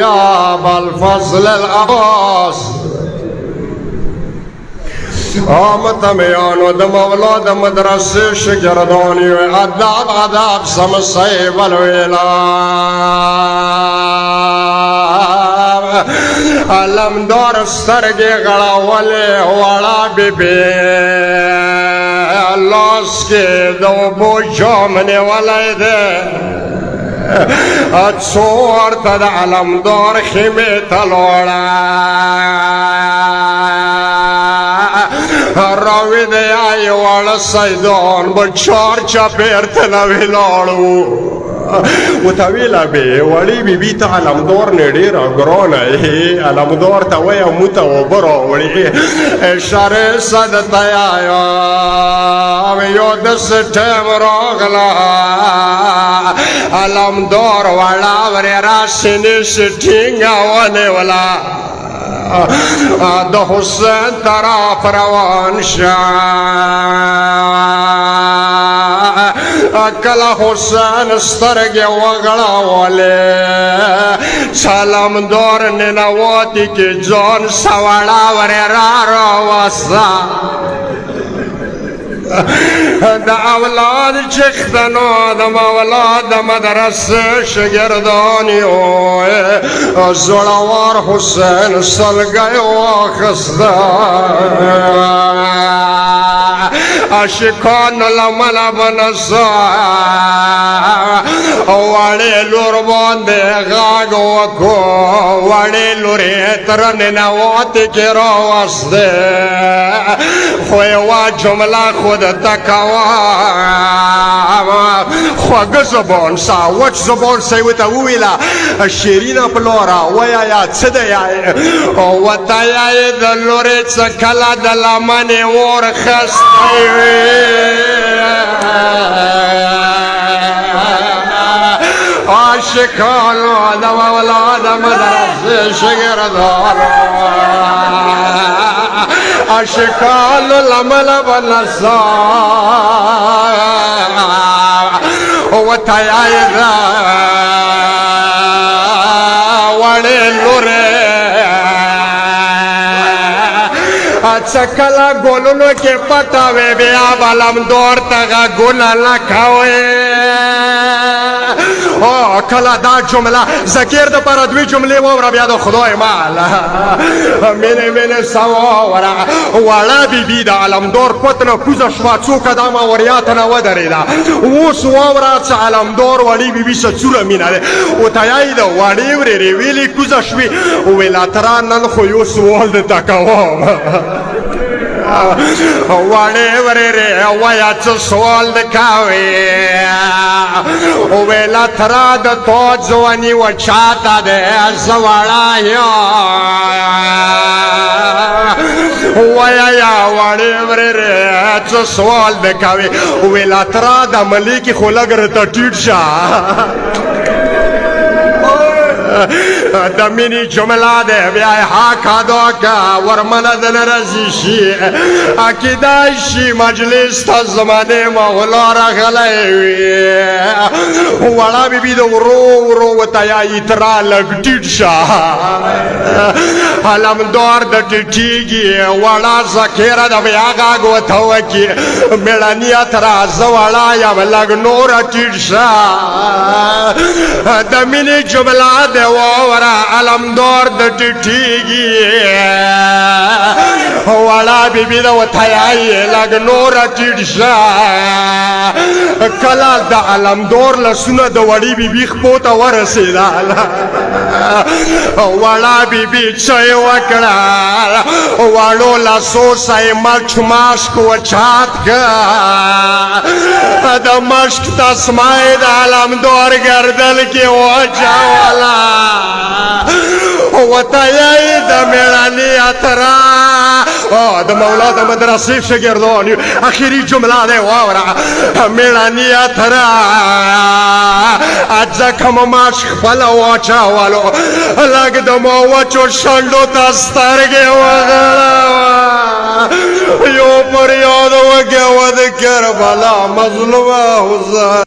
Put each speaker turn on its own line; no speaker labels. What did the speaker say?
يا بالفضل العباس متمیانو د مولا د مدرسې شاګردان یو ادب سمسي بلویلا علمدار سترګې غړولې وړه بیبي لاس کې د اوبو جام نیولی دی څو ورته د علمدار خیمې ته لاړه راوی دی یې واړه سیدان به چار چاپېر ته نه ولاړو ورته ویله بې وړې بیبي ته علمدار نه ډېره ګرانه یې علمدار ته وایه موږ ته اوبه راوړي اشارې څه درته یایم یو داسې ټایم راغله علمدار وړه ورې راسې نیسې ټینګه ونیوله د حسین طرف روان شه کله حسین سترګې وغړولې علمدار ننواتي کې ځان سوړه ورې راوسته د اولاد چختنو د مولا د مدرسې شاګردان یو زړور حسین سلګی واخسته عاشقان لمنه بنسه وړې لور باندې غاږ وکړو وړې لورې تر ننواتي کې راوسته خو یوه جمله خود تکوام خوږه زبان سا وچ زبان سا یې ورته وویله شیرینه پلاره وایه یا څه دی ورته یې د لورې څه کله د لمنې اور خستی وي عاشقانو د مولا د مدرسې شاګردانو عاشقانو لمنه بنسه ورته یې د وړې لورې څه کله ګلونو کې پټه وې بیا به علمدار ته غږونه نه کوې کله دا جمله ذکر دپاره دوی جملې واوره بیا د خدای مال مینې مینې څه واوره وړه بیبي د علمدار پت نه کوزه شوه څو قدمه وریا ته نه ودرېده اوس واوره چې علمدار وړې بیبي څه څوره مینه دی ورته یې د وړې ورېرې ویلې کوزه شوې وویل اتره نن خو یو سوال درته کوم وړې ورېرې وایه څه سوال د کوې وویل اتره د تو ځواني و چاته دی زه وړه یم وایه یا وړې ورېرې څه سوال د کوې وویل اتره د ملیکې خو لږ راته ټیټ شه د مینې جمله دی بیا یې هاکا دوکا ورمنه د نه رسي شي کیدای شي مجلس ته زمانې مولا راغلی وي وړه بیبي د ورو ورو ورته یایي تره لږ ټیټ شه علمدار د ټیټېږي وړه ذکیره د بیا غږ ورته وکړي مېړنیه تره زه وړه یم لږ نوره ټیټ شه د مینې جمله دی واوره علمدار د ټیټېږي وړه بیبي د ورته یایي لږ نوره ټیټ شه کله د علمدار لاسونه د وړې بیبي خپو ته ورسېدل وړه بیبي څه یې وکړه وړو لاسو سه یې مچ ماشک وچات کړه د مشک تسمه یې د علمدار ګردل کې واچوله ورته یې د مېړني اتره د مولا د مدرسې شاګردان یو اخري جمله دی واوره مېړني اتره ځکه مو ماش خپله واچولو لږ د مو وچو شنډو ته سترګې وغړوه یو پر یاد وکړه د کربلا مظلومه حسین